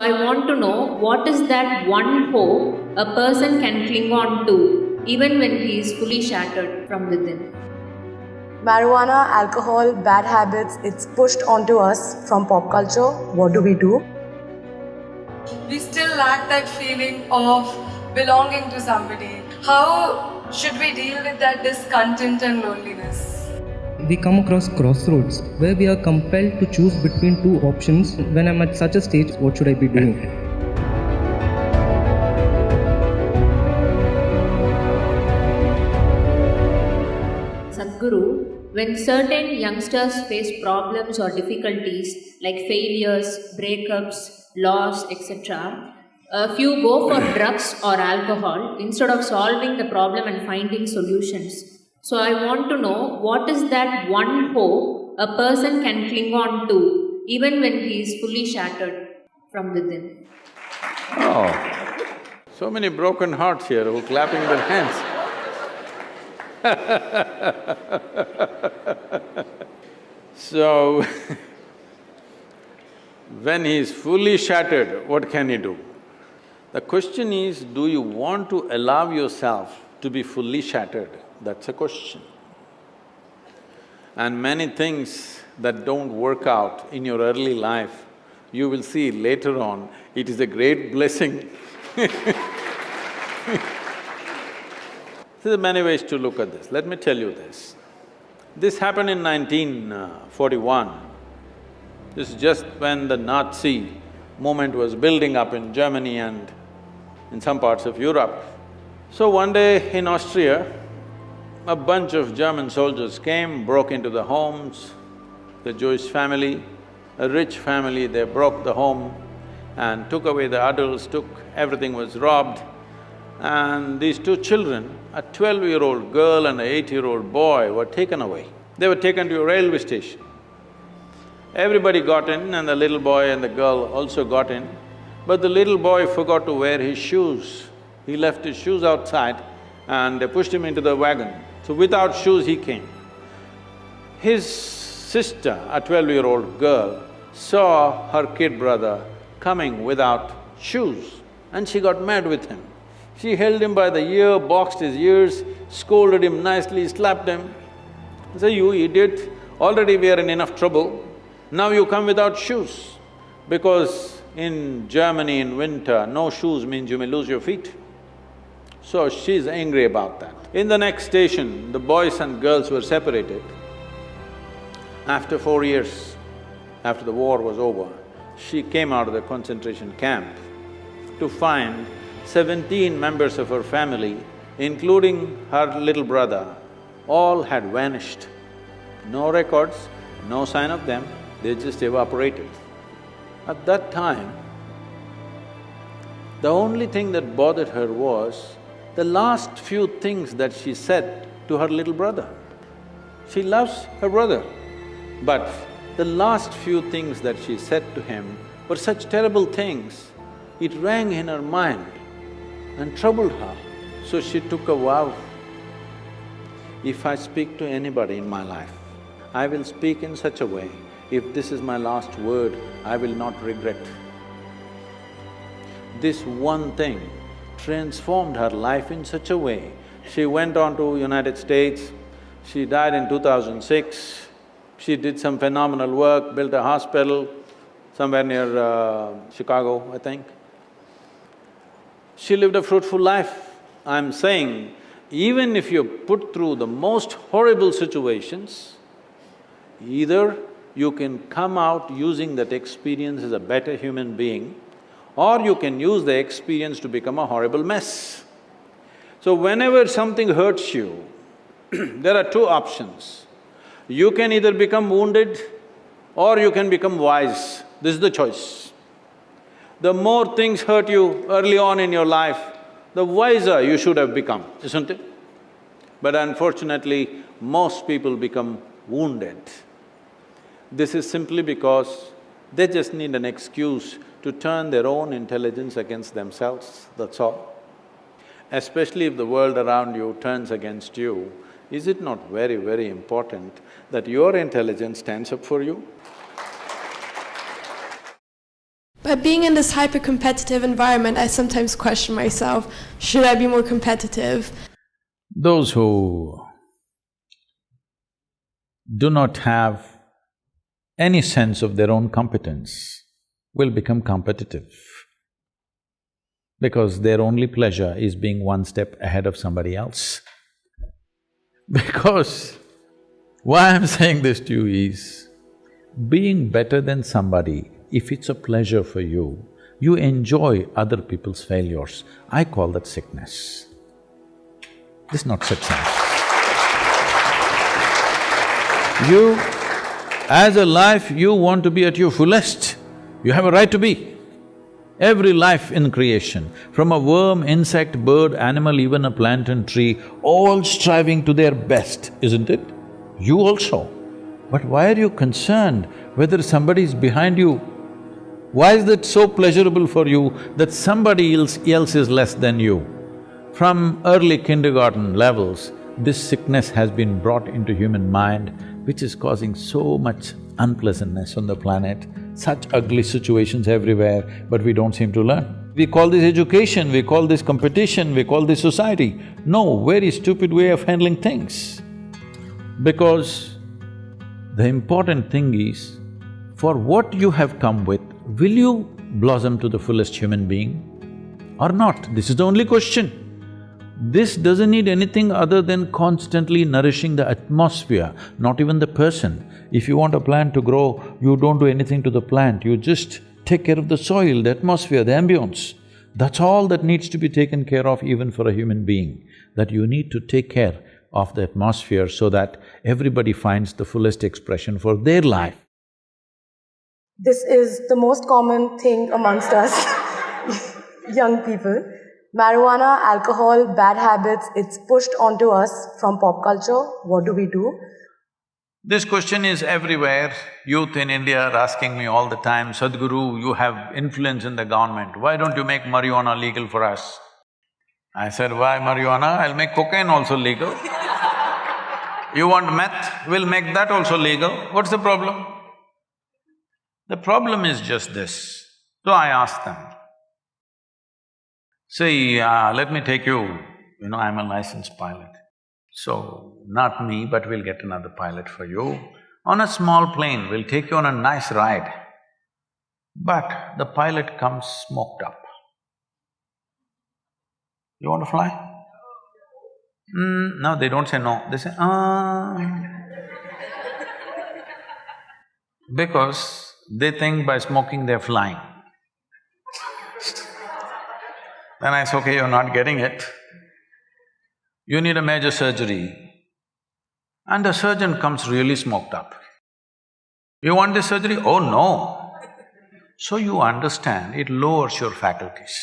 I want to know what is that one hope a person can cling on to even when he is fully shattered from within. Marijuana, alcohol, bad habits, it's pushed onto us from pop culture. What do we do? We still lack that feeling of belonging to somebody. How should we deal with that discontent and loneliness? We come across crossroads where we are compelled to choose between two options. When I'm at such a stage, what should I be doing? Sadhguru, when certain youngsters face problems or difficulties like failures, breakups, loss, etc., a few go for drugs or alcohol instead of solving the problem and finding solutions. So I want to know what is that one hope a person can cling on to even when he is fully shattered from within. Oh, so many broken hearts here who are clapping their hands. So, when he is fully shattered, what can he do? The question is, do you want to allow yourself to be fully shattered? That's a question. And many things that don't work out in your early life, you will see later on, it is a great blessing. There are many ways to look at this. Let me tell you this. This happened in 1941. This is just when the Nazi movement was building up in Germany and in some parts of Europe. So one day in Austria, a bunch of German soldiers came, broke into the homes, the Jewish family, a rich family, they broke the home and took away the adults, everything was robbed. And these two children, a 12-year-old girl and an 8-year-old boy were taken away. They were taken to a railway station. Everybody got in and the little boy and the girl also got in, but the little boy forgot to wear his shoes. He left his shoes outside and they pushed him into the wagon. So without shoes he came. His sister, a 12-year-old girl, saw her kid brother coming without shoes and she got mad with him. She held him by the ear, boxed his ears, scolded him nicely, slapped him. Say, "You idiot, already we are in enough trouble, now you come without shoes." Because in Germany in winter, no shoes means you may lose your feet. So she's angry about that. In the next station, the boys and girls were separated. After 4 years, after the war was over, she came out of the concentration camp to find 17 members of her family, including her little brother, all had vanished. No records, no sign of them, they just evaporated. At that time, the only thing that bothered her was the last few things that she said to her little brother. She loves her brother, but the last few things that she said to him were such terrible things, it rang in her mind and troubled her. So she took a vow, if I speak to anybody in my life, I will speak in such a way, if this is my last word, I will not regret. This one thing transformed her life in such a way. She went on to United States, she died in 2006, she did some phenomenal work, built a hospital somewhere near Chicago, I think. She lived a fruitful life. I'm saying, even if you're put through the most horrible situations, either you can come out using that experience as a better human being, or you can use the experience to become a horrible mess. So whenever something hurts you, there are two options. You can either become wounded or you can become wise. This is the choice. The more things hurt you early on in your life, the wiser you should have become, isn't it? But unfortunately, most people become wounded. This is simply because they just need an excuse to turn their own intelligence against themselves, that's all. Especially if the world around you turns against you, is it not very, very important that your intelligence stands up for you? But being in this hyper-competitive environment, I sometimes question myself, should I be more competitive? Those who do not have any sense of their own competence will become competitive because their only pleasure is being one step ahead of somebody else. Because why I'm saying this to you is, being better than somebody, if it's a pleasure for you, you enjoy other people's failures. I call that sickness. This is not success. You, as a life, you want to be at your fullest. You have a right to be. Every life in creation, from a worm, insect, bird, animal, even a plant and tree, all striving to their best, isn't it? You also. But why are you concerned whether somebody is behind you? Why is that so pleasurable for you that somebody else is less than you? From early kindergarten levels, this sickness has been brought into human mind, which is causing so much unpleasantness on the planet, such ugly situations everywhere, but we don't seem to learn. We call this education, we call this competition, we call this society. No, very stupid way of handling things. Because the important thing is, for what you have come with, will you blossom to the fullest human being or not? This is the only question. This doesn't need anything other than constantly nourishing the atmosphere, not even the person. If you want a plant to grow, you don't do anything to the plant, you just take care of the soil, the atmosphere, the ambience. That's all that needs to be taken care of even for a human being, that you need to take care of the atmosphere so that everybody finds the fullest expression for their life. This is the most common thing amongst us, young people. Marijuana, alcohol, bad habits, it's pushed onto us from pop culture. What do we do? This question is everywhere. Youth in India are asking me all the time, Sadhguru, you have influence in the government, why don't you make marijuana legal for us? I said, why marijuana? I'll make cocaine also legal. You want meth? We'll make that also legal. What's the problem? The problem is just this. So I asked them, see, let me take you, I'm a licensed pilot. So, not me, but we'll get another pilot for you. On a small plane, we'll take you on a nice ride. But the pilot comes smoked up. You want to fly? No, they don't say no, they say, because they think by smoking they're flying. Then I say, okay, you're not getting it. You need a major surgery. And the surgeon comes really smoked up. You want this surgery? Oh no. So you understand, it lowers your faculties.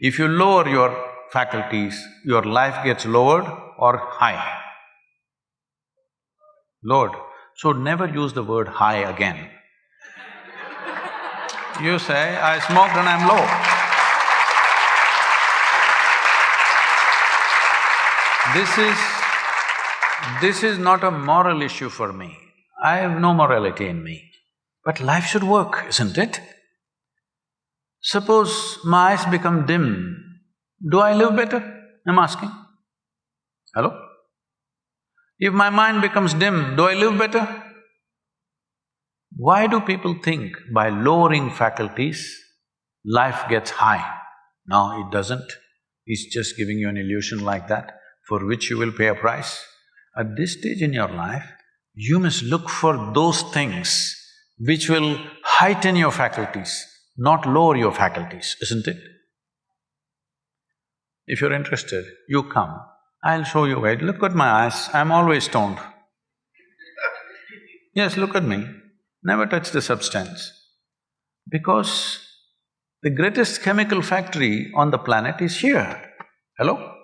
If you lower your faculties, your life gets lowered or high. Lowered. So never use the word high again. You say, I smoked and I'm low. This is not a moral issue for me. I have no morality in me. But life should work, isn't it? Suppose my eyes become dim, do I live better? I'm asking. Hello? If my mind becomes dim, do I live better? Why do people think by lowering faculties, life gets high? No, it doesn't. It's just giving you an illusion like that, for which you will pay a price. At this stage in your life, you must look for those things which will heighten your faculties, not lower your faculties, isn't it? If you're interested, you come, I'll show you where. Look at my eyes, I'm always stoned. Yes, look at me, never touch the substance. Because the greatest chemical factory on the planet is here. Hello?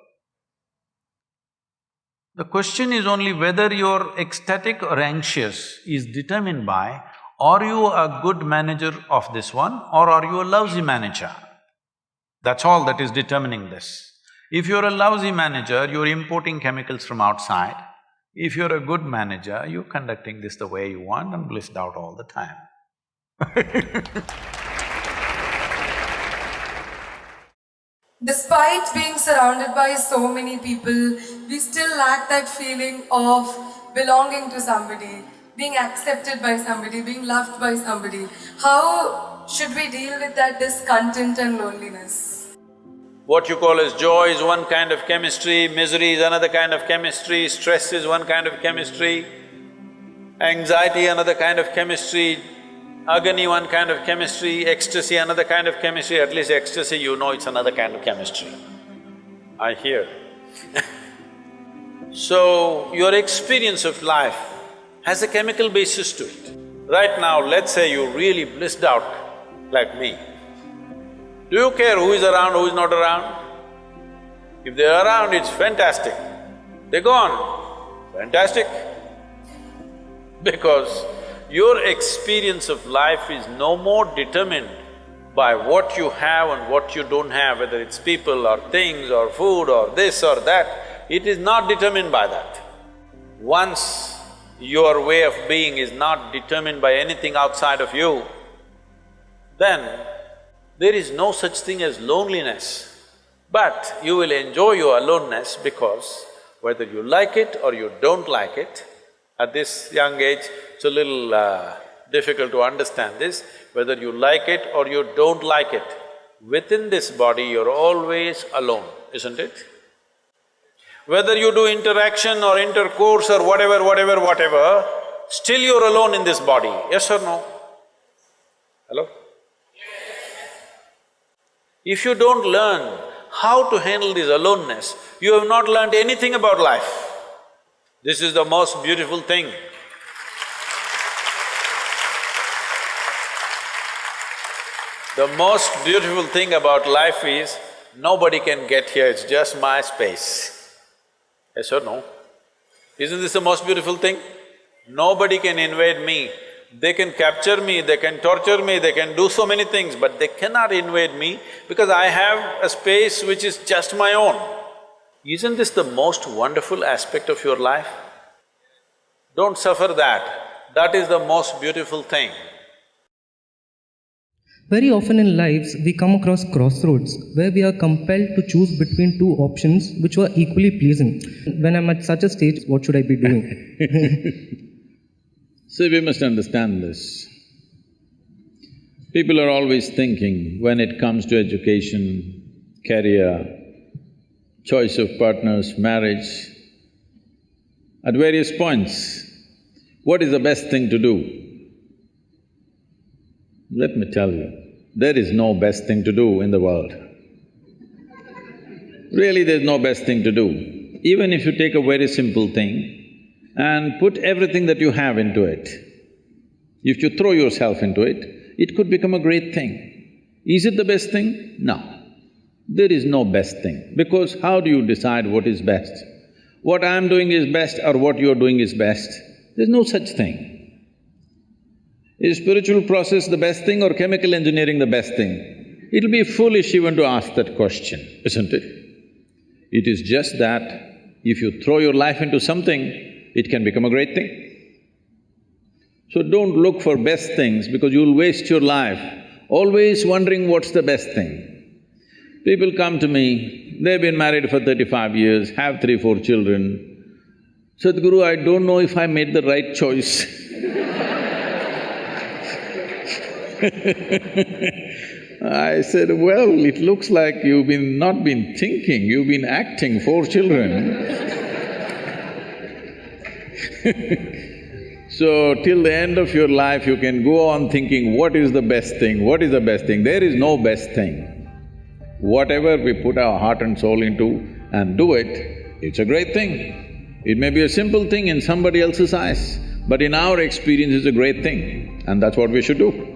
The question is only whether you're ecstatic or anxious is determined by, are you a good manager of this one or are you a lousy manager? That's all that is determining this. If you're a lousy manager, you're importing chemicals from outside. If you're a good manager, you're conducting this the way you want and blissed out all the time. Despite being surrounded by so many people, we still lack that feeling of belonging to somebody, being accepted by somebody, being loved by somebody. How should we deal with that discontent and loneliness? What you call as joy is one kind of chemistry, misery is another kind of chemistry, stress is one kind of chemistry, anxiety another kind of chemistry, agony one kind of chemistry, ecstasy another kind of chemistry. At least ecstasy, you know it's another kind of chemistry, I hear. So, your experience of life has a chemical basis to it. Right now, let's say you really blissed out like me. Do you care who is around, who is not around? If they're around, it's fantastic. They're gone, fantastic. Because your experience of life is no more determined by what you have and what you don't have, whether it's people or things or food or this or that. It is not determined by that. Once your way of being is not determined by anything outside of you, then there is no such thing as loneliness. But you will enjoy your aloneness because whether you like it or you don't like it, at this young age, it's a little difficult to understand this, whether you like it or you don't like it, within this body you're always alone, isn't it? Whether you do interaction or intercourse or whatever, still you're alone in this body, yes or no? Hello? If you don't learn how to handle this aloneness, you have not learned anything about life. This is the most beautiful thing. The most beautiful thing about life is, nobody can get here, it's just my space. Yes or no? Isn't this the most beautiful thing? Nobody can invade me. They can capture me, they can torture me, they can do so many things, but they cannot invade me because I have a space which is just my own. Isn't this the most wonderful aspect of your life? Don't suffer that. That is the most beautiful thing. Very often in lives, we come across crossroads where we are compelled to choose between two options which were equally pleasing. When I'm at such a stage, what should I be doing? See, we must understand this. People are always thinking, when it comes to education, career, choice of partners, marriage, at various points, what is the best thing to do? Let me tell you, there is no best thing to do in the world. Really, there's no best thing to do. Even if you take a very simple thing and put everything that you have into it, if you throw yourself into it, it could become a great thing. Is it the best thing? No. There is no best thing, because how do you decide what is best? What I'm doing is best or what you're doing is best? There's no such thing. Is spiritual process the best thing or chemical engineering the best thing? It'll be foolish even to ask that question, isn't it? It is just that if you throw your life into something, it can become a great thing. So don't look for best things because you'll waste your life always wondering what's the best thing. People come to me, they've been married for 35 years, have 3-4 children. Sadhguru, I don't know if I made the right choice. I said, well, it looks like you've not been thinking, you've been acting 4 children. So, till the end of your life, you can go on thinking, what is the best thing, what is the best thing? There is no best thing. Whatever we put our heart and soul into and do it, it's a great thing. It may be a simple thing in somebody else's eyes, but in our experience it's a great thing, and that's what we should do.